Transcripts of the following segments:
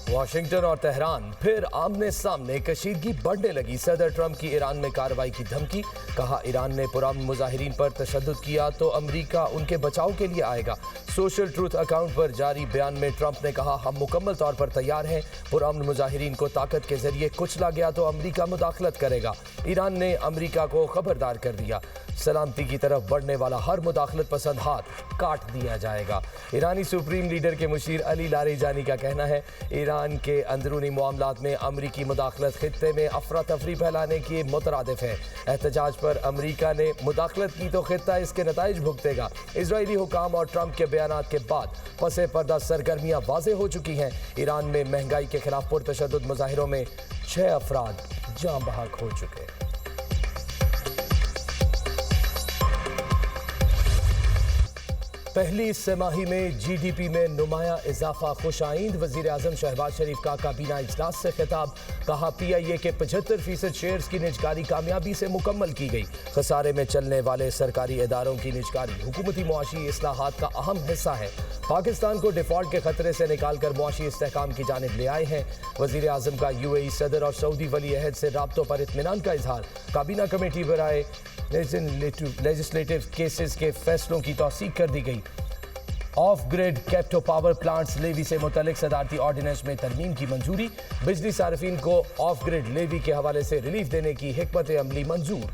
Washington और Tehran फिर आमने सामने, कशीदगी बढ़ने लगी। सदर ट्रंप की ईरान में कार्रवाई की धमकी। कहा ईरान ने पुरअमन मुजाहिरीन पर तशद्दुद किया तो अमेरिका उनके बचाव के लिए आएगा। सोशल ट्रूथ अकाउंट पर जारी बयान में ट्रंप ने कहा, हम मुकम्मल तौर पर तैयार हैं। पुरअमन मुजाहिरीन को ताकत के जरिए कुचला गया तो अमेरिका मुदाखलत करेगा। ईरान ने अमेरिका को खबरदार कर दिया, सलामती की तरफ बढ़ने वाला हर मुदाखलत पसंद हाथ काट दिया जाएगा। ईरानी सुप्रीम लीडर के मुशीर अली लारीजानी का कहना है, ईरान के अंदरूनी मामलात में अमरीकी मुदाखलत खित्ते में अफरा तफरी फैलाने के मुतरादिफ है। एहतजाज पर अमरीका ने मुदाखलत की तो खित्ता इसके नताइज भुगतेगा। इजरायली हुकाम और ट्रंप के बयानात के बाद पसे पर्दा सरगर्मियां वाज़ेह हो चुकी हैं। ईरान में महंगाई के खिलाफ पुरतशद्दुद मुजाहिरों में 6 अफराद जाँ बहक हो चुके हैं। पहली तिमाही में जीडीपी में नुमाया इजाफा खुशाइंद। वजीर आजम शहबाज शरीफ का काबीना इजलास से खिताब। कहा, पीआईए के 75% शेयर्स की निजकारी कामयाबी से मुकम्मल की गई। खसारे में चलने वाले सरकारी इदारों की निजकारी हुकूमती मुआशी इस्लाहात का अहम हिस्सा है। पाकिस्तान को डिफॉल्ट के खतरे से निकाल कर मुआशी इस्तेहकाम की जानिब ले आए हैं। वजीर आजम का यूएई सदर और सऊदी वली अहद से राब्तों पर इत्मीनान का इजहार। काबीना कमेटी बराए लेजिस्लेटिव केसेस के फैसलों की तौसीक कर दी गई। Off grid captive power plants levy से मुतल्लिक सदारती ऑर्डिनेंस में तरमीम की मंजूरी। बिजली सार्फिन को ऑफ ग्रिड लेवी के हवाले से रिलीफ देने की हिकमत अमली मंजूर।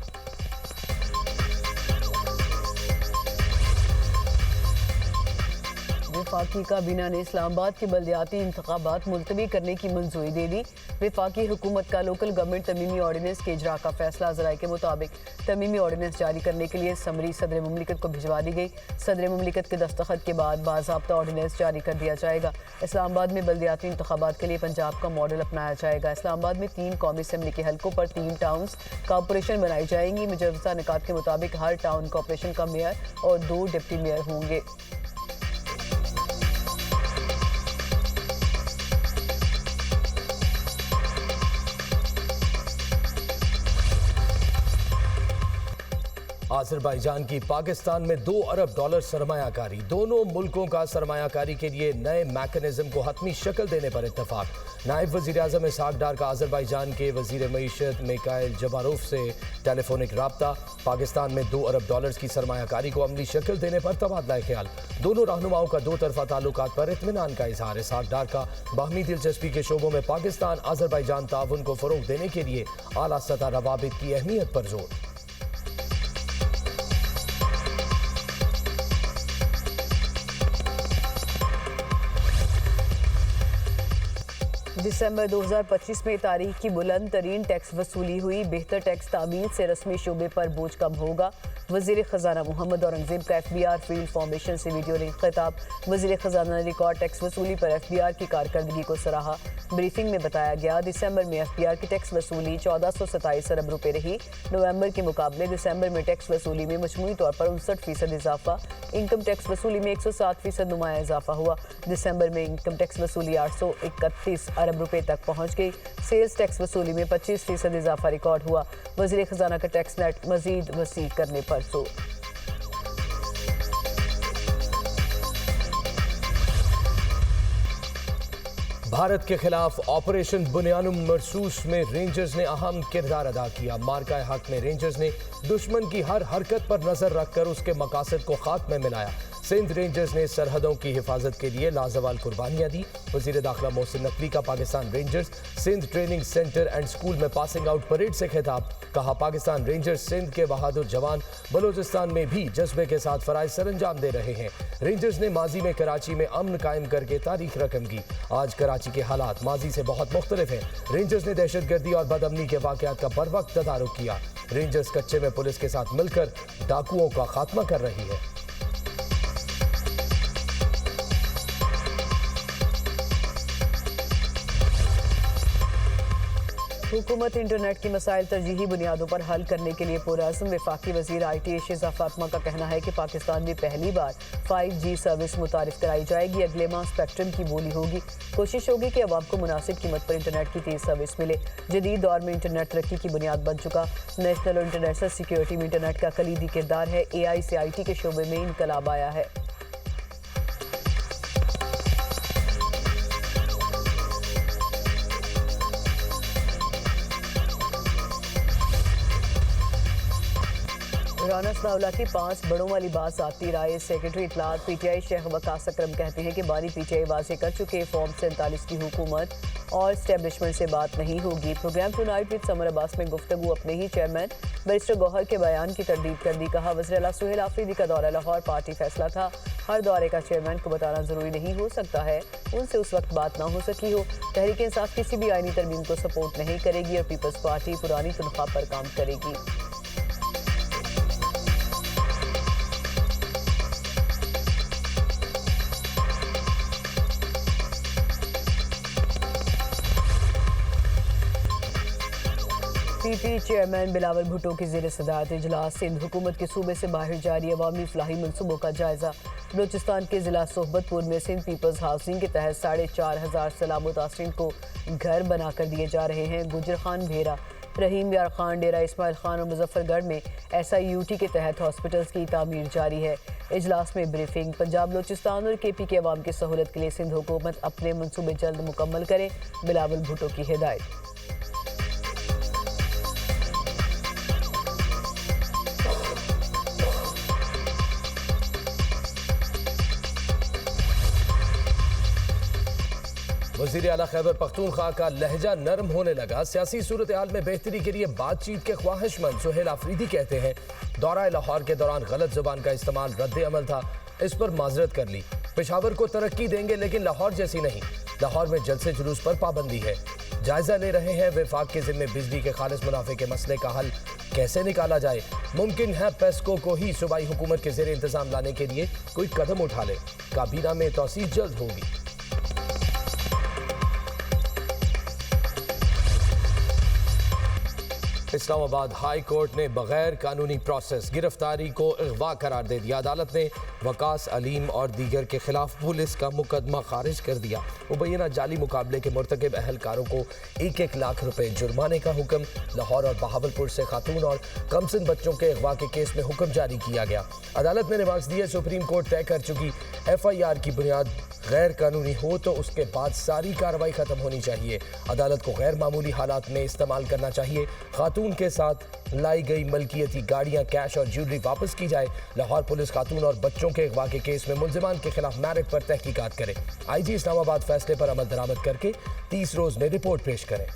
वफाकी काबीना ने इस्लामाबाद के बल्दियाती इंतखाबात मुलतवी करने की मंजूरी दे दी। वफाकी हुकूमत का लोकल गवर्नमेंट तमीमी ऑर्डिनेंस के इजरा का फैसला ज़राए के मुताबिक तमीमी ऑर्डिनेंस जारी करने के लिए समरी सदर मुमलिकत को भिजवा दी गई। सदर मुमलिकत के दस्तखत के बाद बाज़ाब्ता ऑर्डिनेंस जारी कर दिया जाएगा। इस्लामाबाद में बल्दियाती इंतखाबात के लिए पंजाब का मॉडल अपनाया जाएगा। इस्लामाबाद में 3 कौमी असम्बली के हल्कों पर 3 टाउन्स कॉरपोरेशन बनाई जाएंगी। मुजवजा निकात के मुताबिक हर टाउन कॉरपोरेशन का मेयर और 2 डिप्टी मेयर होंगे। आज़रबाईजान की पाकिस्तान में $2 अरब सरमायाकारी। दोनों मुल्कों का सरमायाकारी के लिए नए मैकेनिज्म को हतमी शक्ल देने पर इत्तफाक। नायब वज़ीर आज़म इसहाक डार का आज़रबाईजान के वज़ीर मईशत मिकाइल जबारोफ से टेलीफोनिक राब्ता। पाकिस्तान में $2 अरब की सरमायाकारी को अमली शक्ल देने पर तबादला ख्याल। दोनों रहनुमाओं का 2 तरफा ताल्लुकात पर इत्मीनान का इजहार। इसहाक डार का बाहमी दिलचस्पी के शोबों में पाकिस्तान आज़रबाईजान ताउन को फ़रोग़ देने के लिए आला सतह रवाबित की अहमियत पर जोर। दिसंबर 2025 में तारीख की बुलंद तरीन टैक्स वसूली हुई। बेहतर टैक्स तामील से रस्मी शोबे पर बोझ कम होगा। वज़ीर ख़जाना मोहम्मद औरंगज़ेब का FBI फील्ड फॉर्मेशन से वीडियो लिंक खिताब। वज़ीर ख़जाना ने रिकॉर्ड टैक्स वसूली पर FBI की कारकर्दगी को सराहा। ब्रीफिंग में बताया गया, दिसंबर में FBI की टैक्स वसूली 1427 अरब रुपये रही। नवंबर के मुकाबले दिसंबर में टैक्स वसूली में मजमूई तौर पर 59% इजाफा। इनकम टैक्स वसूली में 107% नुमाया इजाफा हुआ। दिसंबर में इनकम टैक्स वसूली 831 अरब रुपये तक पहुँच गई। सेल्स टैक्स वसूली में 25% इजाफा रिकॉर्ड हुआ। वज़ीर ख़जाना का टैक्स नेट मजीद वसी करने पर जोर। भारत के खिलाफ ऑपरेशन बुनियानुम मरसूस में रेंजर्स ने अहम किरदार अदा किया। मार्का हक में रेंजर्स ने दुश्मन की हर हरकत पर नजर रखकर उसके मकासद को खाक में मिलाया। सिंध रेंजर्स ने सरहदों की हिफाजत के लिए लाजवाल कुर्बानियां दी। वज़ीर दाखिला मोहसिन नकवी का Pakistan rangers Sindh training centre and school में पासिंग आउट परेड से खिताब। कहा, पाकिस्तान रेंजर्स सिंध के बहादुर जवान बलोचिस्तान में भी जज्बे के साथ फराइज सरअंजाम दे रहे हैं। रेंजर्स ने माजी में कराची में अमन कायम करके तारीख रकम की। आज कराची के हालात माजी से बहुत मुख्तलिफ हैं। रेंजर्स ने दहशतगर्दी और बदअमनी के वाकयात का बर वक्त तदारुक किया। रेंजर्स कच्चे में पुलिस के साथ मिलकर डाकुओं का खात्मा कर रही है। हुकूमत इंटरनेट की मसाइल तरजीही बुनियादों पर हल करने के लिए पुरअज़्म। वफाकी वज़ीर IT शिज़ा फातिमा का कहना है कि पाकिस्तान में पहली बार 5G सर्विस मुतारिफ कराई जाएगी। अगले माह स्पेक्ट्रम की बोली होगी। कोशिश होगी कि अवाम को मुनासिब कीमत पर इंटरनेट की तेज़ सर्विस मिले। जदीद दौर में इंटरनेट तरक्की की बुनियाद बन चुका। नेशनल और इंटरनेशनल सिक्योरिटी में इंटरनेट का कलीदी किरदार है। AI से IT के शोबे में इनकलाब आया है। राना सनाउल्लाह की 5 बड़ों वाली बात आती राय। सेक्रेटरी इतलात पीटीआई शेख वकास अकरम कहते हैं कि बानी पीटीआई वाजे कर चुके फॉर्म 47 की हुकूमत और स्टैब्लिशमेंट से बात नहीं होगी। Programme tonight with Samar Abbas में गुफ्तगू अपने ही चेयरमैन बैरिस्टर गौहर के बयान की तरदीद कर दी। कहा, वज़ीर आला सुहेल आफरीदी का दौरा लाहौर पार्टी फैसला था, हर दौरे का चेयरमैन को बताना जरूरी नहीं हो सकता है, उनसे उस वक्त बात ना हो सकी हो। तहरीक इंसाफ किसी भी आईनी तरमीम को सपोर्ट नहीं करेगी और पीपल्स पार्टी पुरानी तनख्वाह पर काम करेगी। पीटी चेयरमैन बिलावल भुट्टो की ज़ेर सदारत इजलास। सिंध हुकूमत के सूबे से बाहर जारी अवामी फलाही मनसूबों का जायजा। बलूचिस्तान के जिला सोहबतपुर में सिंध पीपल्स हाउसिंग के तहत 4,500 सैलाब मुतासरीन को घर बनाकर दिए जा रहे हैं। गुजर खान भेरा, रहीम यार खान, डेरा इस्माइल खान और मुजफ्फरगढ़ में SIUT के तहत हॉस्पिटल्स की तामीर जारी है। इजलास में ब्रीफिंग। पंजाब बलूचिस्तान और KP के अवाम की सहूलत के लिए सिंध हुकूमत अपने मनसूबे जल्द मुकम्मल करे, बिलावल भुट्टो की हिदायत। वज़ीर आला खैबर पख्तूनख्वा का लहजा नरम होने लगा। सियासी सूरत हाल में बेहतरी के लिए बातचीत के ख्वाहिशमंद सुहेल आफरीदी कहते हैं, दौरा लाहौर के दौरान गलत जुबान का इस्तेमाल रद्द अमल था, इस पर माजरत कर ली। पेशावर को तरक्की देंगे लेकिन लाहौर जैसी नहीं। लाहौर में जलसे जुलूस पर पाबंदी है। जायजा ले रहे हैं वफाक के जिम्मे बिजली के खालिस मुनाफे के मसले का हल कैसे निकाला जाए। मुमकिन है पेस्को को ही सूबाई हुकूमत के ज़ेर इंतजाम लाने के लिए कोई कदम उठा ले। काबीना में तौसीफ जल्द होगी। इस्लामाबाद हाई कोर्ट ने बगैर कानूनी प्रोसेस गिरफ्तारी को अगवा करार दे दिया। अदालत ने वकास अलीम और दीगर के खिलाफ पुलिस का मुकदमा खारिज कर दिया। मुबैना जाली मुकाबले के मुर्तकिब अहलकारों को 1-1 लाख रुपए जुर्माने का हुक्म। लाहौर और बहावलपुर से खातून और कमसिन बच्चों के अगवा के केस में हुक्म जारी किया गया। अदालत ने रिमार्क्स दिए, सुप्रीम कोर्ट तय कर चुकी FIR की बुनियाद गैर कानूनी हो तो उसके बाद सारी कार्रवाई खत्म होनी चाहिए। अदालत को गैर मामूली हालात में इस्तेमाल करना चाहिए। खातून के साथ लाई गई मलकियती गाड़ियां, कैश और ज्वेलरी वापस की जाए। लाहौर पुलिस खातून और बच्चों के अगवा के केस में मुल्जिमान के खिलाफ मेरिट पर तहकीकात करे। IG इस्लामाबाद फैसले पर अमल दरामद करके 30 रोज में रिपोर्ट पेश करें।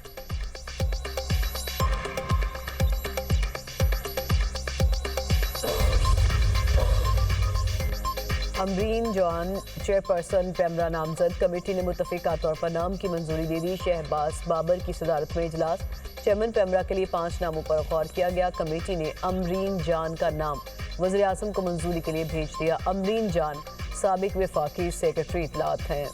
अमरीन जान चेयरपर्सन पैमरा नामजद। कमेटी ने मुत्तफिका तौर पर नाम की मंजूरी दे दी। शहबाज बाबर की सदारत में इजलास। चेयरमैन पैमरा के लिए 5 नामों पर गौर किया गया। कमेटी ने अमरीन जान का नाम वज़ीर आज़म को मंजूरी के लिए भेज दिया। अमरीन जान साबिक वफाकी सेक्रेटरी इतलात हैं।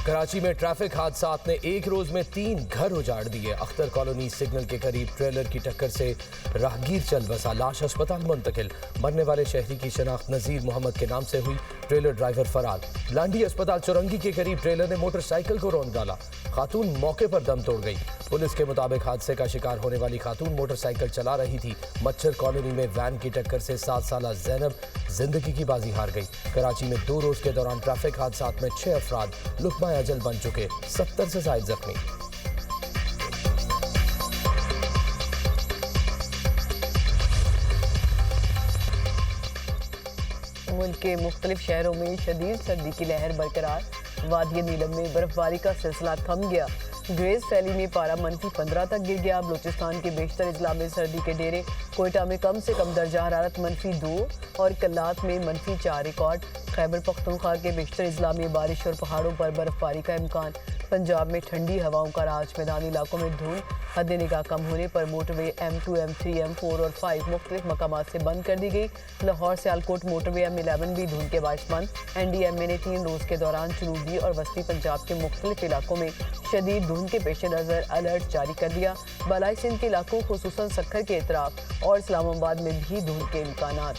कराची में ट्रैफिक हादसात ने एक रोज में 3 घर उजाड़ दिए। अख्तर कॉलोनी सिग्नल के करीब ट्रेलर की टक्कर से राहगीर चल बसा, लाश अस्पताल मुंतकिल। मरने वाले शहरी की शनाख्त नजीर मोहम्मद के नाम से हुई, ट्रेलर ड्राइवर फरार। लांडी अस्पताल चुरंगी के करीब ट्रेलर ने मोटरसाइकिल को रौंद डाला, खातून मौके पर दम तोड़ गई। पुलिस के मुताबिक हादसे का शिकार होने वाली खातून मोटरसाइकिल चला रही थी। मच्छर कॉलोनी में वैन की टक्कर से 7 साला जैनब जिंदगी की बाजी हार गई। कराची में 2 रोज के दौरान ट्रैफिक हादसात में 6 अफराद लुकमा अजल बन चुके, 70 से ज्यादा जख्मी। मुल्क के मुख्तलिफ शहरों में शदीद सर्दी की लहर बरकरार। वादी नीलम में बर्फबारी का सिलसिला थम गया। ग्रेज वैली में पारा -15 तक गिर गया। बलूचिस्तान के बेशतर अजला में सर्दी के डेरे। कोयटा में कम से कम दर्जा हरारत -2 और कल्लात में -4 रिकॉर्ड। खैबर पख्तूनख्वा के बेशतर अजला में बारिश और पहाड़ों पर बर्फबारी का इम्कान। पंजाब में ठंडी हवाओं का राज। मैदानी इलाकों में धुंध। हद निगाह कम होने पर मोटरवे M2, M3, M4 और 5 मुख्तलिफ मकामात से बंद कर दी गई। लाहौर सियालकोट मोटरवे M11 भी धुंध के बायस बंद। NDMA ने 3 रोज के दौरान जनूबी और वस्ती पंजाब के मुख्तलिफ इलाकों में शदीद धुंध के पेश नज़र अलर्ट जारी कर दिया। बलाई सिंध के इलाकों खुसूसन सक्खर के इतराफ और इस्लामाबाद में भी धुंध के इम्कानात।